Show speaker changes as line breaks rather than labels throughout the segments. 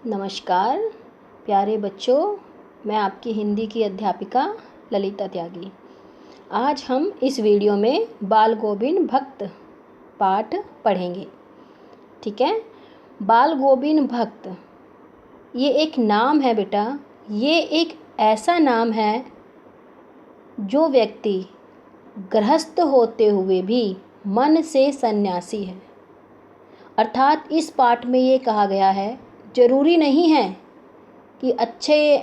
नमस्कार प्यारे बच्चों, मैं आपकी हिंदी की अध्यापिका ललिता त्यागी। आज हम इस वीडियो में बाल गोविंद भक्त पाठ पढ़ेंगे। ठीक है। बाल गोविंद भक्त ये एक नाम है बेटा। ये एक ऐसा नाम है जो व्यक्ति गृहस्थ होते हुए भी मन से सन्यासी है। अर्थात इस पाठ में ये कहा गया है, ज़रूरी नहीं है कि अच्छे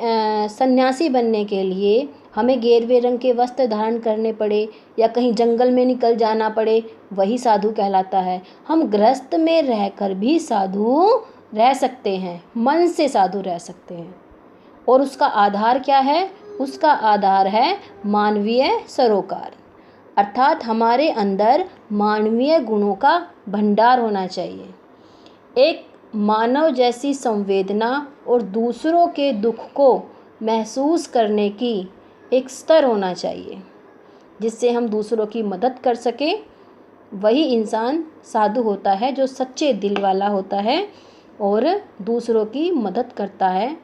सन्यासी बनने के लिए हमें गेरुए रंग के वस्त्र धारण करने पड़े या कहीं जंगल में निकल जाना पड़े, वही साधु कहलाता है। हम गृहस्थ में रहकर भी साधु रह सकते हैं, मन से साधु रह सकते हैं। और उसका आधार क्या है? उसका आधार है मानवीय सरोकार, अर्थात हमारे अंदर मानवीय गुणों का भंडार होना चाहिए। एक मानव जैसी संवेदना और दूसरों के दुख को महसूस करने की एक स्तर होना चाहिए, जिससे हम दूसरों की मदद कर सकें। वही इंसान साधु होता है जो सच्चे दिल वाला होता है और दूसरों की मदद करता है।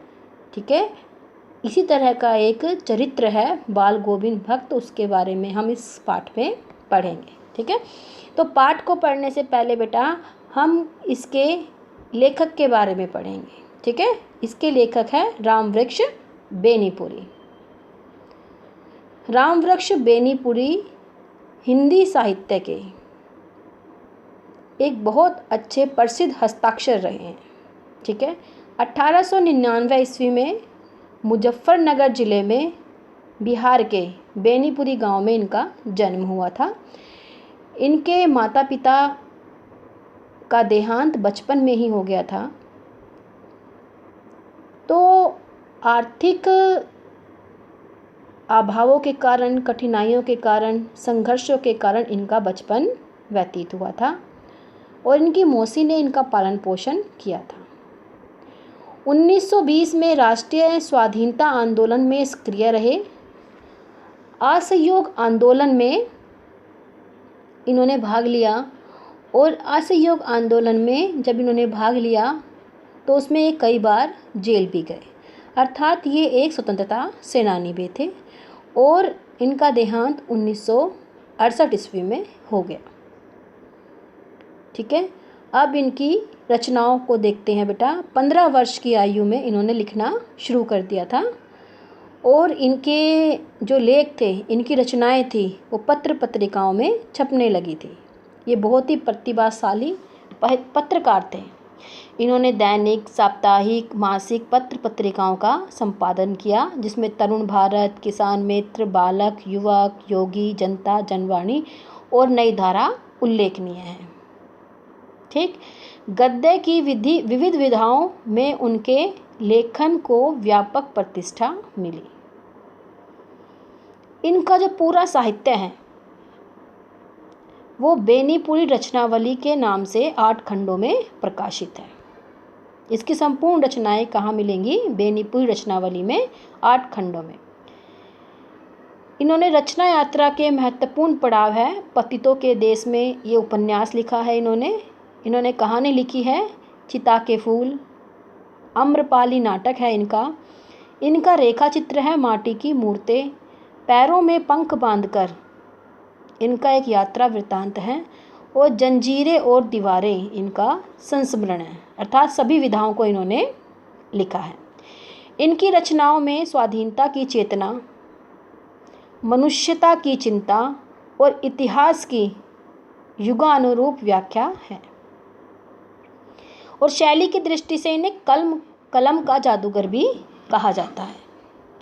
ठीक है। इसी तरह का एक चरित्र है बाल गोविंद भक्त, उसके बारे में हम इस पाठ में पढ़ेंगे। ठीक है। तो पाठ को पढ़ने से पहले बेटा हम इसके लेखक के बारे में पढ़ेंगे। ठीक है। इसके लेखक है रामवृक्ष बेनीपुरी। रामवृक्ष बेनीपुरी हिंदी साहित्य के एक बहुत अच्छे प्रसिद्ध हस्ताक्षर रहे हैं। ठीक है। 1899 ईस्वी में मुजफ्फरनगर ज़िले में बिहार के बेनीपुरी गांव में इनका जन्म हुआ था। इनके माता पिता का देहांत बचपन में ही हो गया था, तो आर्थिक अभावों के कारण, कठिनाइयों के कारण, संघर्षों के कारण इनका बचपन व्यतीत हुआ था और इनकी मौसी ने इनका पालन पोषण किया था। 1920 में राष्ट्रीय स्वाधीनता आंदोलन में सक्रिय रहे। असहयोग आंदोलन में इन्होंने भाग लिया और असहयोग आंदोलन में जब इन्होंने भाग लिया तो उसमें ये कई बार जेल भी गए। अर्थात ये एक स्वतंत्रता सेनानी भी थे और इनका देहांत 1968 ईस्वी में हो गया। ठीक है। अब इनकी रचनाओं को देखते हैं बेटा। 15 वर्ष की आयु में इन्होंने लिखना शुरू कर दिया था और इनके जो लेख थे, इनकी रचनाएं थी, वो पत्र पत्रिकाओं में छपने लगी थी। ये बहुत ही प्रतिभाशाली पत्रकार थे। इन्होंने दैनिक, साप्ताहिक, मासिक पत्र पत्रिकाओं का संपादन किया, जिसमें तरुण भारत, किसान मित्र, बालक, युवक, योगी, जनता, जनवाणी और नई धारा उल्लेखनीय हैं। ठीक। गद्य की विविध विधाओं में उनके लेखन को व्यापक प्रतिष्ठा मिली। इनका जो पूरा साहित्य है वो बेनीपुरी रचनावली के नाम से 8 खंडों में प्रकाशित है। इसकी संपूर्ण रचनाएं कहाँ मिलेंगी? बेनीपुरी रचनावली में 8 खंडों में। इन्होंने रचना यात्रा के महत्वपूर्ण पड़ाव है पतितों के देश में, ये उपन्यास लिखा है इन्होंने कहानी लिखी है चिता के फूल, आम्रपाली नाटक है इनका रेखा चित्र है माटी की मूर्तें, पैरों में पंख बांधकर इनका एक यात्रा वृत्तांत है और जंजीरें और दीवारें इनका संस्मरण है। अर्थात सभी विधाओं को इन्होंने लिखा है। इनकी रचनाओं में स्वाधीनता की चेतना, मनुष्यता की चिंता और इतिहास की युगानुरूप व्याख्या है और शैली की दृष्टि से इन्हें कलम का जादूगर भी कहा जाता है।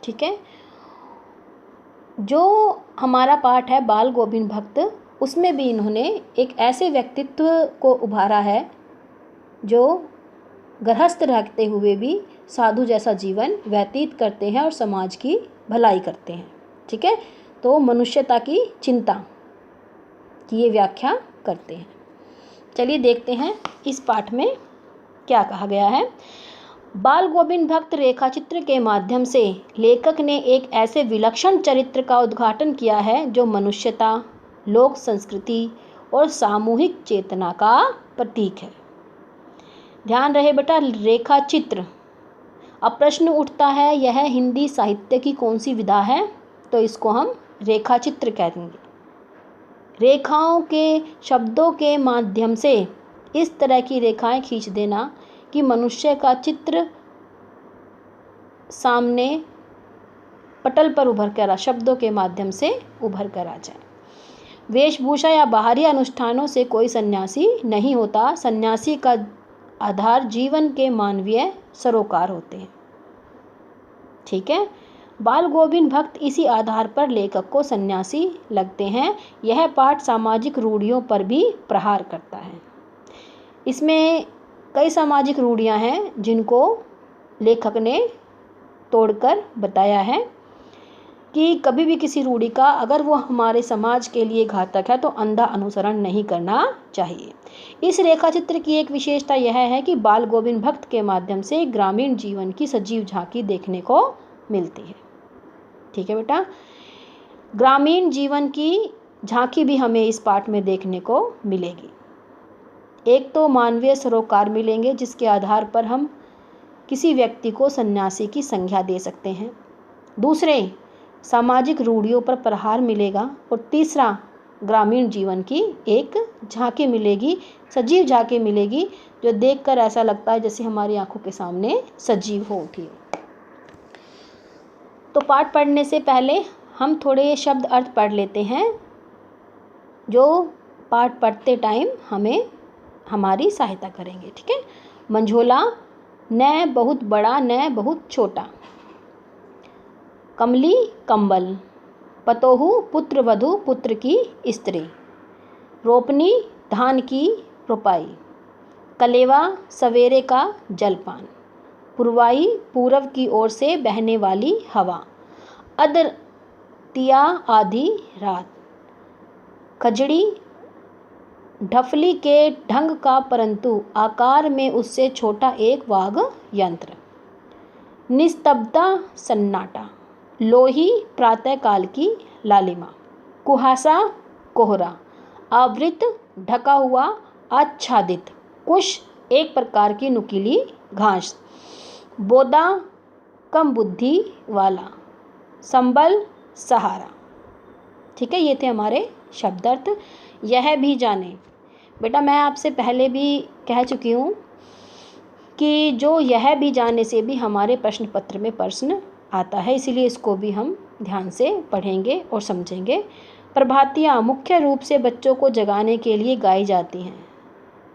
ठीक है। जो हमारा पाठ है बाल गोविंद भक्त, उसमें भी इन्होंने एक ऐसे व्यक्तित्व को उभारा है जो गृहस्थ रहते हुए भी साधु जैसा जीवन व्यतीत करते हैं और समाज की भलाई करते हैं। ठीक है। तो मनुष्यता की चिंता की ये व्याख्या करते हैं। चलिए देखते हैं इस पाठ में क्या कहा गया है। बाल गोविंद भक्त रेखाचित्र के माध्यम से लेखक ने एक ऐसे विलक्षण चरित्र का उद्घाटन किया है जो मनुष्यता, लोक संस्कृति और सामूहिक चेतना का प्रतीक है। ध्यान रहे बेटा, रेखा चित्र अब प्रश्न उठता है, यह हिंदी साहित्य की कौन सी विधा है? तो इसको हम रेखा चित्र कहेंगे। रेखाओं के, शब्दों के माध्यम से इस तरह की रेखाएं खींच देना कि मनुष्य का चित्र सामने पटल पर उभर कर, शब्दों के माध्यम से उभर कर आ जाए। वेशभूषा या बाहरी अनुष्ठानों से कोई सन्यासी नहीं होता। सन्यासी का आधार जीवन के मानवीय सरोकार होते हैं। ठीक है। बाल गोविंद भक्त इसी आधार पर लेखक को सन्यासी लगते हैं। यह पाठ सामाजिक रूढ़ियों पर भी प्रहार करता है। इसमें कई सामाजिक रूढ़ियां हैं जिनको लेखक ने तोड़कर बताया है कि कभी भी किसी रूढ़ी का, अगर वो हमारे समाज के लिए घातक है, तो अंधा अनुसरण नहीं करना चाहिए। इस रेखा चित्र की एक विशेषता यह है कि बाल गोविंद भक्त के माध्यम से ग्रामीण जीवन की सजीव झांकी देखने को मिलती है। ठीक है बेटा, ग्रामीण जीवन की झांकी भी हमें इस पाठ में देखने को मिलेगी। एक तो मानवीय सरोकार मिलेंगे जिसके आधार पर हम किसी व्यक्ति को सन्यासी की संज्ञा दे सकते हैं। दूसरे, सामाजिक रूढ़ियों पर प्रहार मिलेगा। और तीसरा, ग्रामीण जीवन की एक झांकी मिलेगी, सजीव झांकी मिलेगी, जो देखकर ऐसा लगता है जैसे हमारी आंखों के सामने सजीव हो उठी है। तो पाठ पढ़ने से पहले हम थोड़े शब्द अर्थ पढ़ लेते हैं जो पाठ पढ़ते टाइम हमें हमारी सहायता करेंगे। ठीक है। मंझोला, न बहुत बड़ा न बहुत छोटा। कमली, कंबल। पतोहू, पुत्र वधू, पुत्र की स्त्री। रोपनी, धान की रोपाई। कलेवा, सवेरे का जलपान। पुरवाई, पूरब की ओर से बहने वाली हवा। अदतिया, आधी रात। खजड़ी, ढफली के ढंग का परंतु आकार में उससे छोटा एक वाद्य यंत्र। निस्तब्धता, सन्नाटा। लोही, प्रातःकाल की लालिमा। कुहासा, कोहरा। आवृत, ढका हुआ, आच्छादित। कुश, एक प्रकार की नुकीली घास। बोदा, कम बुद्धि वाला। संबल, सहारा। ठीक है, ये थे हमारे शब्दार्थ। यह भी जाने, बेटा मैं आपसे पहले भी कह चुकी हूँ कि जो यह भी जाने से भी हमारे प्रश्न पत्र में प्रश्न आता है, इसीलिए इसको भी हम ध्यान से पढ़ेंगे और समझेंगे। प्रभातियाँ मुख्य रूप से बच्चों को जगाने के लिए गाई जाती हैं।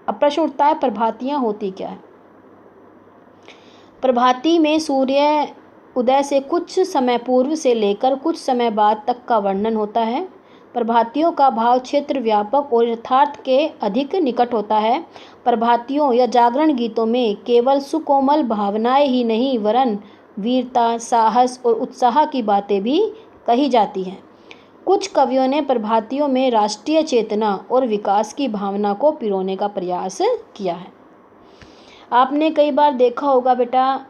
अब प्रश्न उठता है, प्रभातियाँ होती क्या है? प्रभाती में सूर्य उदय से कुछ समय पूर्व से लेकर कुछ समय बाद तक का वर्णन होता है। प्रभातियों का भाव क्षेत्र व्यापक और यथार्थ के अधिक निकट होता है। प्रभातियों या जागरण गीतों में केवल सुकोमल भावनाएं ही नहीं वरन वीरता, साहस और उत्साह की बातें भी कही जाती हैं। कुछ कवियों ने प्रभातियों में राष्ट्रीय चेतना और विकास की भावना को पिरोने का प्रयास किया है। आपने कई बार देखा होगा बेटा,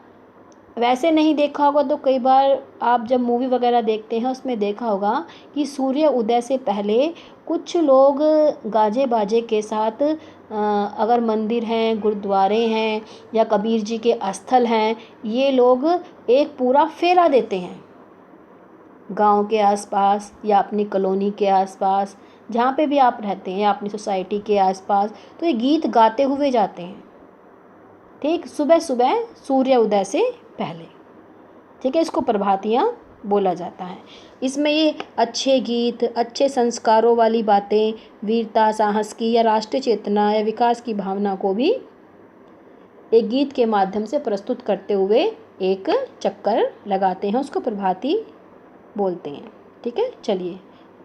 वैसे नहीं देखा होगा तो कई बार आप जब मूवी वगैरह देखते हैं उसमें देखा होगा कि सूर्य उदय से पहले कुछ लोग गाजे बाजे के साथ, अगर मंदिर हैं, गुरुद्वारे हैं या कबीर जी के स्थल हैं, ये लोग एक पूरा फेरा देते हैं गांव के आसपास या अपनी कॉलोनी के आसपास, जहाँ पे भी आप रहते हैं या अपनी सोसाइटी के आसपास, तो ये गीत गाते हुए जाते हैं। ठीक, सुबह सुबह सूर्य उदय से पहले। ठीक है, इसको प्रभातियाँ बोला जाता है। इसमें ये अच्छे गीत, अच्छे संस्कारों वाली बातें, वीरता, साहस की या राष्ट्रीय चेतना या विकास की भावना को भी एक गीत के माध्यम से प्रस्तुत करते हुए एक चक्कर लगाते हैं, उसको प्रभाती बोलते हैं। ठीक है, चलिए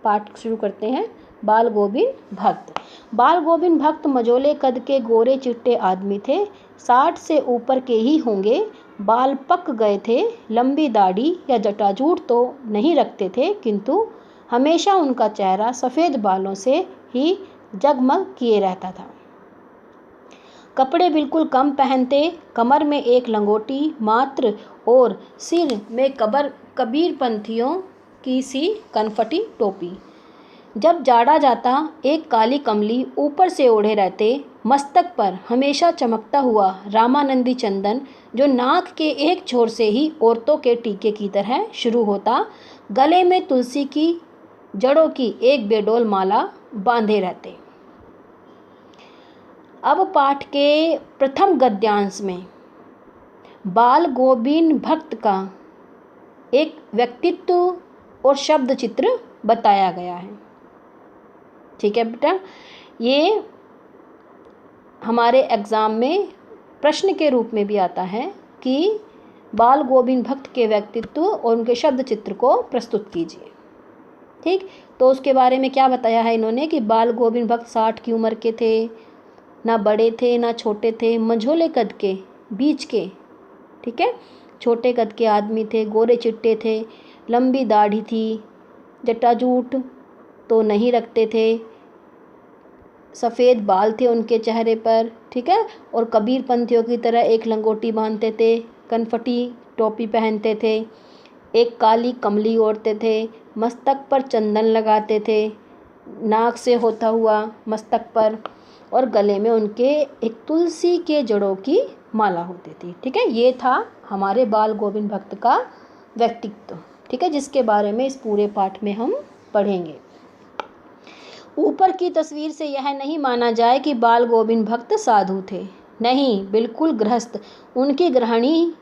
पाठ शुरू करते हैं। बाल गोविंद भक्त। बाल गोविंद भक्त मझोले कद के गोरे चिट्टे आदमी थे। 60 से ऊपर के ही होंगे। बाल पक गए थे। लंबी दाढ़ी या जटाजूट तो नहीं रखते थे, किंतु हमेशा उनका चेहरा सफ़ेद बालों से ही जगमग किए रहता था। कपड़े बिल्कुल कम पहनते, कमर में एक लंगोटी मात्र और सिर में कबीरपंथियों की सी कनफटी टोपी। जब जाड़ा जाता एक काली कमली ऊपर से ओढ़े रहते, मस्तक पर हमेशा चमकता हुआ रामानंदी चंदन जो नाक के एक छोर से ही औरतों के टीके की तरह शुरू होता, गले में तुलसी की जड़ों की एक बेडोल माला बांधे रहते। अब पाठ के प्रथम गद्यांश में बाल गोविंद भक्त का एक व्यक्तित्व और शब्द चित्र बताया गया है। ठीक है बेटा, ये हमारे एग्ज़ाम में प्रश्न के रूप में भी आता है कि बाल गोविंद भक्त के व्यक्तित्व और उनके शब्द चित्र को प्रस्तुत कीजिए। ठीक, तो उसके बारे में क्या बताया है इन्होंने कि बाल गोविंद भक्त 60 की उम्र के थे, ना बड़े थे ना छोटे थे, मंझोले कद के, बीच के। ठीक है, छोटे कद के आदमी थे, गोरे चिट्टे थे, लंबी दाढ़ी थी, जटाजूट तो नहीं रखते थे, सफ़ेद बाल थे उनके चेहरे पर। ठीक है, और कबीर पंथियों की तरह एक लंगोटी बांधते थे, कनफटी टोपी पहनते थे, एक काली कमली ओढ़ते थे, मस्तक पर चंदन लगाते थे, नाक से होता हुआ मस्तक पर, और गले में उनके एक तुलसी के जड़ों की माला होती थी। ठीक है, ये था हमारे बाल गोविंद भक्त का व्यक्तित्व। ठीक है, जिसके बारे में इस पूरे पाठ में हम पढ़ेंगे। ऊपर की तस्वीर से यह नहीं माना जाए कि बाल गोविंद भक्त साधु थे, नहीं, बिल्कुल गृहस्थ। उनकी गृहिणी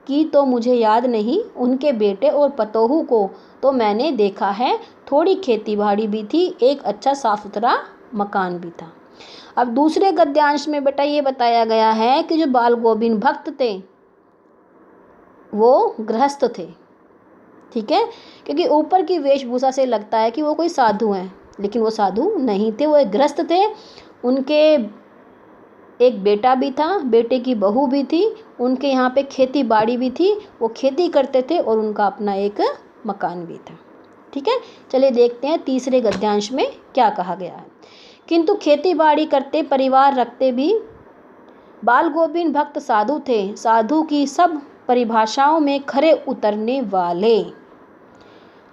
की तो मुझे याद नहीं, उनके बेटे और पतोहू को तो मैंने देखा है, थोड़ी खेती बाड़ी भी थी, एक अच्छा साफ सुथरा मकान भी था। अब दूसरे गद्यांश में बेटा ये बताया गया है कि जो बाल गोविंद भक्त थे वो गृहस्थ थे। ठीक है, क्योंकि ऊपर की वेशभूषा से लगता है कि वो कोई साधु हैं, लेकिन वो साधु नहीं थे, वो एक गृहस्थ थे। उनके एक बेटा भी था, बेटे की बहू भी थी, उनके यहाँ पे खेती बाड़ी भी थी, वो खेती करते थे और उनका अपना एक मकान भी था। ठीक है, चलिए देखते हैं तीसरे गद्यांश में क्या कहा गया है। किंतु खेती बाड़ी करते, परिवार रखते भी बाल गोविंद भक्त साधु थे, साधु की सब परिभाषाओं में खरे उतरने वाले।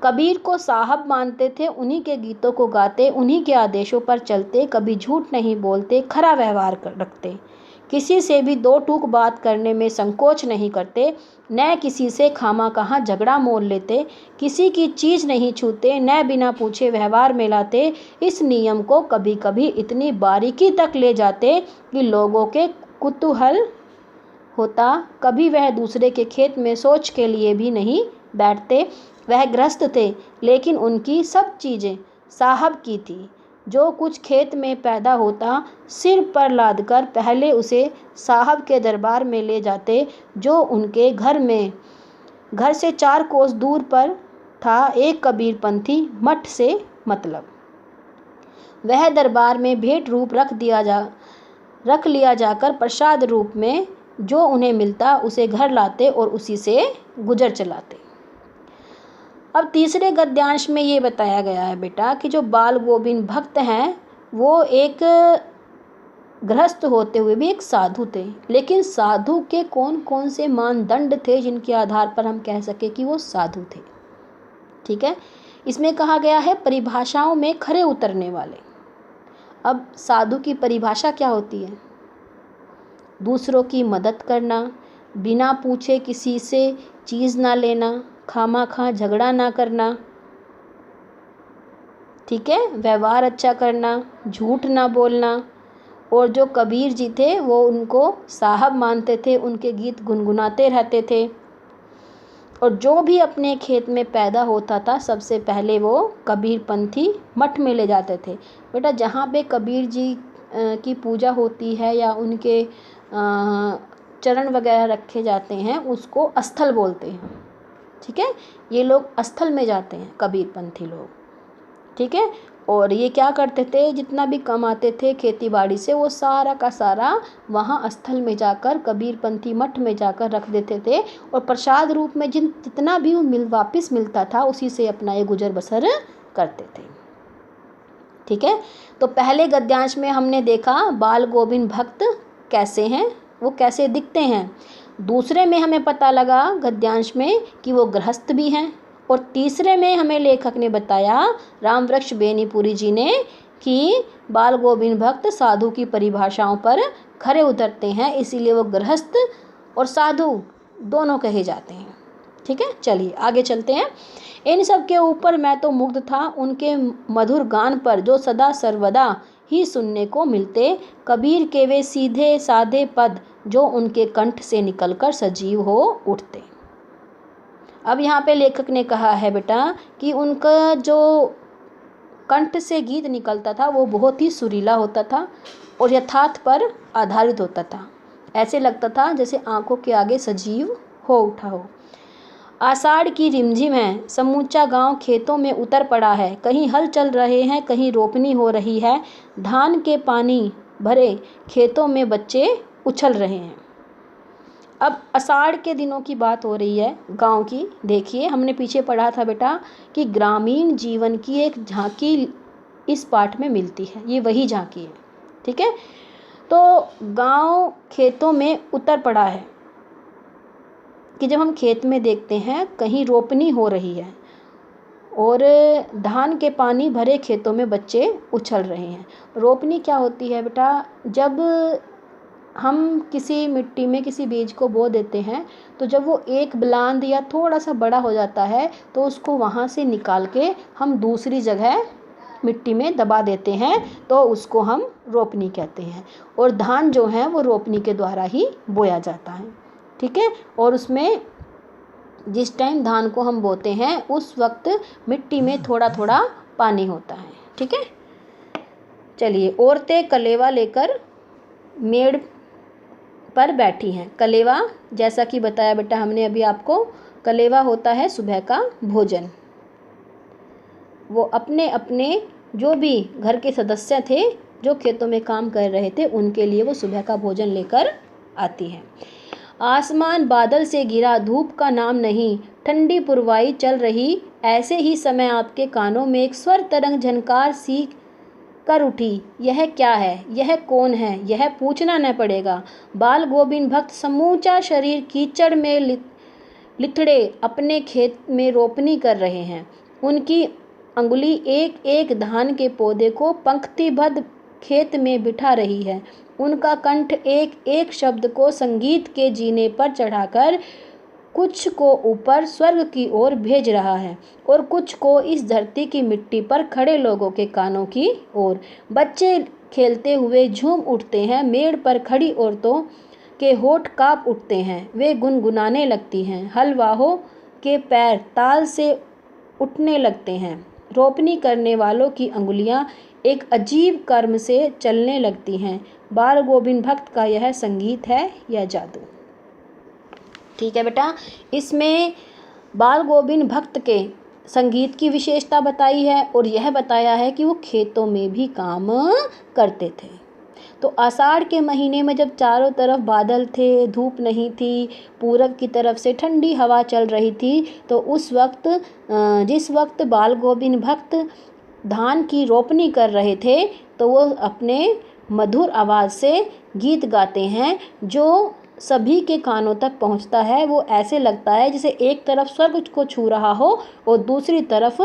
कबीर को साहब मानते थे, उन्हीं के गीतों को गाते, उन्हीं के आदेशों पर चलते, कभी झूठ नहीं बोलते, खरा व्यवहार रखते, किसी से भी दो टूक बात करने में संकोच नहीं करते, न किसी से खामा कहाँ झगड़ा मोल लेते, किसी की चीज़ नहीं छूते, न बिना पूछे व्यवहार में लाते। इस नियम को कभी कभी इतनी बारीकी तक ले जाते कि लोगों के कुतूहल होता, कभी वह दूसरे के खेत में सोच के लिए भी नहीं बैठते। वह गृहस्थ थे, लेकिन उनकी सब चीज़ें साहब की थी। जो कुछ खेत में पैदा होता, सिर पर लादकर पहले उसे साहब के दरबार में ले जाते, जो उनके घर से 4 कोस दूर पर था एक कबीरपंथी मठ से मतलब। वह दरबार में भेंट रूप रख लिया जाकर प्रसाद रूप में जो उन्हें मिलता उसे घर लाते और उसी से गुजर चलाते। अब तीसरे गद्यांश में ये बताया गया है बेटा कि जो बाल गोविंद भक्त हैं वो एक गृहस्थ होते हुए भी एक साधु थे, लेकिन साधु के कौन कौन से मानदंड थे जिनके आधार पर हम कह सके कि वो साधु थे। ठीक है, इसमें कहा गया है परिभाषाओं में खरे उतरने वाले। अब साधु की परिभाषा क्या होती है? दूसरों की मदद करना, बिना पूछे किसी से चीज़ ना लेना, खामा झगड़ा ना करना। ठीक है, व्यवहार अच्छा करना, झूठ ना बोलना। और जो कबीर जी थे वो उनको साहब मानते थे, उनके गीत गुनगुनाते रहते थे। और जो भी अपने खेत में पैदा होता था सबसे पहले वो कबीरपंथी मठ में ले जाते थे। बेटा जहाँ पे कबीर जी की पूजा होती है या उनके चरण वगैरह रखे जाते हैं उसको स्थल बोलते हैं। ठीक है, ये लोग स्थल में जाते हैं कबीरपंथी लोग। ठीक है, और ये क्या करते थे, जितना भी कमाते थे खेती बाड़ी से वो सारा का सारा वहाँ स्थल में जाकर कबीरपंथी मठ में जाकर रख देते थे, और प्रसाद रूप में जितना भी वापस मिलता था उसी से अपना ये गुजर बसर करते थे। ठीक है, तो पहले गद्यांश में हमने देखा बाल गोविंद भक्त कैसे हैं, वो कैसे दिखते हैं। दूसरे में हमें पता लगा गद्यांश में कि वो गृहस्थ भी हैं और तीसरे में हमें लेखक ने बताया, रामवृक्ष बेनीपुरी जी ने, कि बाल गोविंद भक्त साधु की परिभाषाओं पर खरे उतरते हैं, इसीलिए वो गृहस्थ और साधु दोनों कहे जाते हैं। ठीक है, चलिए आगे चलते हैं। इन सब के ऊपर मैं तो मुग्ध था, उनके मधुर गान पर जो सदा सर्वदा ही सुनने को मिलते, कबीर के वे सीधे साधे पद जो उनके कंठ से निकलकर सजीव हो उठते। अब यहाँ पे लेखक ने कहा है बेटा कि उनका जो कंठ से गीत निकलता था वो बहुत ही सुरीला होता था और यथार्थ पर आधारित होता था। ऐसे लगता था जैसे आंखों के आगे सजीव हो उठा हो। आषाढ़ की रिमझिम है, समूचा गांव खेतों में उतर पड़ा है, कहीं हल चल रहे हैं, कहीं रोपनी हो रही है, धान के पानी भरे खेतों में बच्चे उछल रहे हैं। अब आषाढ़ के दिनों की बात हो रही है गांव की। देखिए, हमने पीछे पढ़ा था बेटा कि ग्रामीण जीवन की एक झांकी इस पाठ में मिलती है, ये वही झांकी है। ठीक है, तो गांव खेतों में उतर पड़ा है कि जब हम खेत में देखते हैं कहीं रोपनी हो रही है और धान के पानी भरे खेतों में बच्चे उछल रहे हैं। रोपनी क्या होती है बेटा? जब हम किसी मिट्टी में किसी बीज को बो देते हैं तो जब वो एक बुलंद या थोड़ा सा बड़ा हो जाता है तो उसको वहाँ से निकाल के हम दूसरी जगह मिट्टी में दबा देते हैं, तो उसको हम रोपनी कहते हैं। और धान जो है वो रोपनी के द्वारा ही बोया जाता है। ठीक है, और उसमें जिस टाइम धान को हम बोते हैं उस वक्त मिट्टी में थोड़ा थोड़ा पानी होता है। ठीक है, चलिए, औरतें कलेवा लेकर मेड़ पर बैठी हैं। कलेवा, जैसा कि बताया बेटा हमने अभी आपको, कलेवा होता है सुबह का भोजन। वो अपने अपने जो भी घर के सदस्य थे जो खेतों में काम कर रहे थे उनके लिए वो सुबह का भोजन लेकर आती है। आसमान बादल से घिरा, धूप का नाम नहीं, ठंडी पुरवाई चल रही, ऐसे ही समय आपके कानों में एक स्वर तरंग झनकार सी कर उठी। यह क्या है, यह कौन है, यह पूछना न पड़ेगा। बाल गोविंद भक्त समूचा शरीर कीचड़ में लिथड़े अपने खेत में रोपनी कर रहे हैं। उनकी अंगुली एक एक धान के पौधे को पंक्तिबद्ध खेत में बिठा रही है। उनका कंठ एक एक शब्द को संगीत के जीने पर चढ़ाकर कुछ को ऊपर स्वर्ग की ओर भेज रहा है और कुछ को इस धरती की मिट्टी पर खड़े लोगों के कानों की ओर। बच्चे खेलते हुए झूम उठते हैं, मेड़ पर खड़ी औरतों के होठ कांप उठते हैं, वे गुनगुनाने लगती हैं, हलवाहों के पैर ताल से उठने लगते हैं, रोपनी करने वालों की अंगुलियां एक अजीब कर्म से चलने लगती हैं। बाल गोविंद भक्त का यह संगीत है या जादू। ठीक है बेटा, इसमें बाल गोविंद भक्त के संगीत की विशेषता बताई है और यह बताया है कि वो खेतों में भी काम करते थे। तो आषाढ़ के महीने में जब चारों तरफ बादल थे, धूप नहीं थी, पूरब की तरफ से ठंडी हवा चल रही थी, तो उस वक्त जिस वक्त बाल गोविंद भक्त धान की रोपनी कर रहे थे तो वो अपने मधुर आवाज़ से गीत गाते हैं जो सभी के कानों तक पहुंचता है। वो ऐसे लगता है जैसे एक तरफ स्वर्ग को छू रहा हो और दूसरी तरफ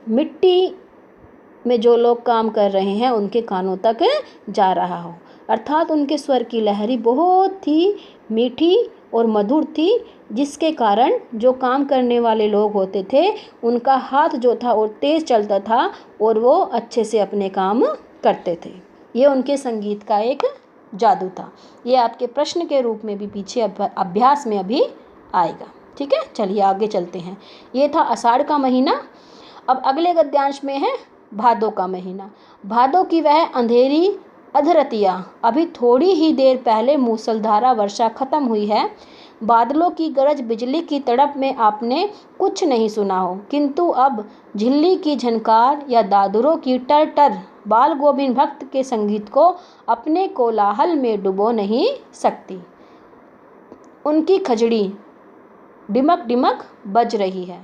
मिट्टी में जो लोग काम कर रहे हैं उनके कानों तक जा रहा हो। अर्थात उनके स्वर की लहरी बहुत ही मीठी और मधुर थी, जिसके कारण जो काम करने वाले लोग होते थे उनका हाथ जो था और तेज़ चलता था और वो अच्छे से अपने काम करते थे। ये उनके संगीत का एक जादू था। ये आपके प्रश्न के रूप में भी पीछे अभ्यास में अभी आएगा। ठीक है, चलिए आगे चलते हैं। ये था आषाढ़ का महीना। अब अगले गद्यांश में है भादों का महीना। भादों की वह अंधेरी अधरतिया, अभी थोड़ी ही देर पहले मूसलधारा वर्षा खत्म हुई है। बादलों की गरज, बिजली की तड़प में आपने कुछ नहीं सुना हो, किंतु अब झिल्ली की झनकार या दादुरों की टर टर बाल गोविंद भक्त के संगीत को अपने कोलाहल में डुबो नहीं सकती। उनकी खजड़ी डिमक डिमक बज रही है।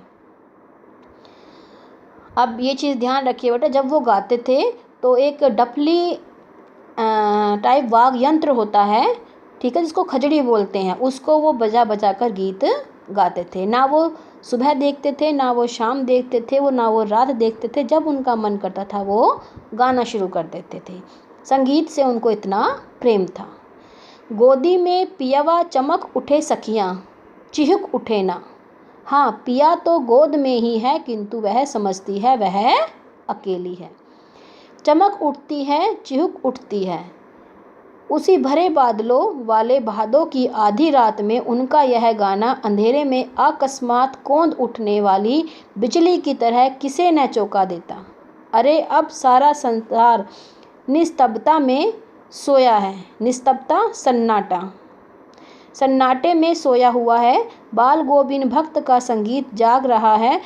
अब ये चीज़ ध्यान रखिए बेटा, जब वो गाते थे तो एक डफली टाइप वाद्य यंत्र होता है, ठीक है, जिसको खजड़ी बोलते हैं, उसको वो बजा बजा कर गीत गाते थे। ना वो सुबह देखते थे, ना वो शाम देखते थे, वो ना वो रात देखते थे। जब उनका मन करता था वो गाना शुरू कर देते थे। संगीत से उनको इतना प्रेम था। गोदी में पियावा चमक उठे सखियाँ, चिहुक उठे ना। हाँ, पिया तो गोद में ही है, किंतु वह समझती है वह अकेली है। चमक उठती है, चिहुक उठती है। उसी भरे बादलों वाले भादों की आधी रात में उनका यह गाना अंधेरे में अकस्मात कौंध उठने वाली बिजली की तरह किसे न चौंका देता। अरे अब सारा संसार निस्तब्धता में सोया है। निस्तब्धता, सन्नाटा, सन्नाटे में सोया हुआ है। बाल गोविंद भक्त का संगीत जाग रहा है,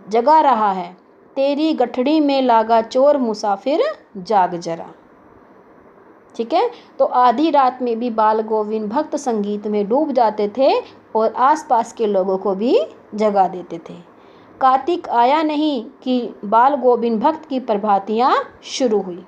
जगा रहा है। तेरी गठड़ी में लागा चोर मुसाफिर जाग जरा। ठीक है, तो आधी रात में भी बाल गोविंद भक्त संगीत में डूब जाते थे और आसपास के लोगों को भी जगा देते थे। कार्तिक आया नहीं कि बाल गोविंद भक्त की प्रभातियाँ शुरू हुई।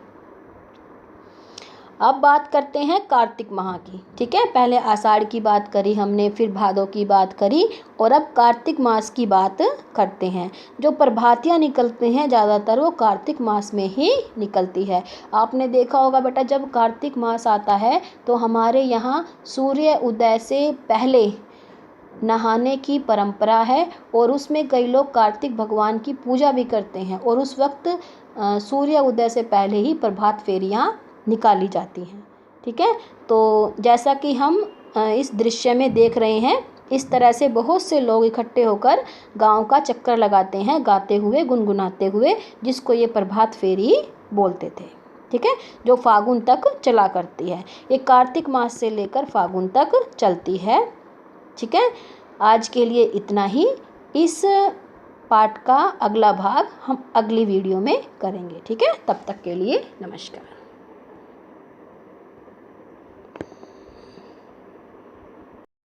अब बात करते हैं कार्तिक माह की। ठीक है, पहले आषाढ़ की बात करी हमने, फिर भादों की बात करी और अब कार्तिक मास की बात करते हैं। जो प्रभातियाँ निकलते हैं ज़्यादातर वो कार्तिक मास में ही निकलती है। आपने देखा होगा बेटा, जब कार्तिक मास आता है तो हमारे यहाँ सूर्य उदय से पहले नहाने की परंपरा है और उसमें कई लोग कार्तिक भगवान की पूजा भी करते हैं और उस वक्त सूर्य उदय से पहले ही प्रभात फेरियाँ निकाली जाती हैं। ठीक है, तो जैसा कि हम इस दृश्य में देख रहे हैं, इस तरह से बहुत से लोग इकट्ठे होकर गांव का चक्कर लगाते हैं, गाते हुए, गुनगुनाते हुए, जिसको ये प्रभात फेरी बोलते थे। ठीक है, जो फागुन तक चला करती है। ये कार्तिक मास से लेकर फागुन तक चलती है। ठीक है, आज के लिए इतना ही। इस पाठ का अगला भाग हम अगली वीडियो में करेंगे। ठीक है, तब तक के लिए नमस्कार।